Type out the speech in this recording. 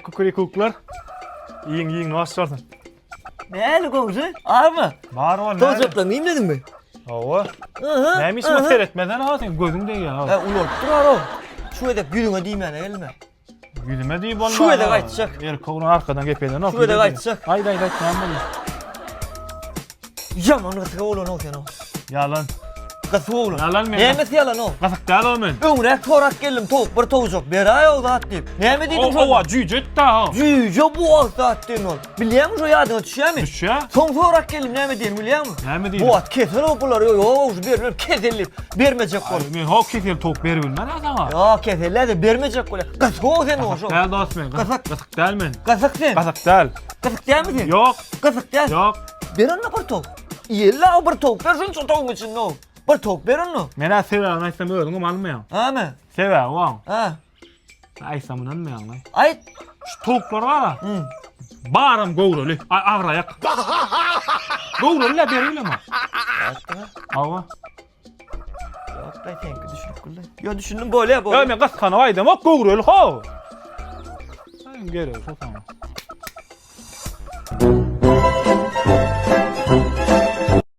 Kukurikuklar. Yiyin başlarsın. Näli goňşy? Army? Bar ol. Tozaplanayım dedim mi? Owa. Aha. Näme ismi seyretmeden ha sen gözüňde ya. Ulap durar o. Şu edep yüzüňe diýmän gelme. Yüzüme diýip bolmaz. Şu ede gaýtjak. Erkoğun arkadan gepeden ok. Şu ede gaýtjak. Haydi tamam. Yaman gatyga bolan o sen o. Yalan. Gatyga bolan. Yalan men. Näme yalan o? Gasak dal men. Öňre torak geldim, tok bir towjak. Beray o zat diýip. Näme diýdim şo? Owa jüjet ta. Jüje bu o zat diýen ol. Bilýärmi şo ýadyňa düşýärmi? Düşä? Soň torak geldim, näme diýen bilýärmi? Näme diýdi? Bu at kesel opular yo bermem keselli. Bermejek bol. Men hok kesel tok berip bilmän adama. Ya keseller de bermejek bol. Gatyga o sen o şo. Dal dost men. Gasak dal men. Gasak sen. Gasak dal. Gasak diýärmi sen? Yok. Gasak diýär. Yok. Berenna bir tok. Ýella bir tok bersin şu togyň içinde o. Bir tok berenna. Mena sewer aýsam öňüm almaýan. Hami? Sewer waň. Ha. Aýsam almaýan. Aýt. Şu toklar var. Barım gowraly. Agrayak. Gowraly berilme. Awa. Yok ben tenki düşünüp kıldı. Yo düşündüm böyle Ya men gaskana aýdam, ok gowraly ho. Sen gere, şu tamam.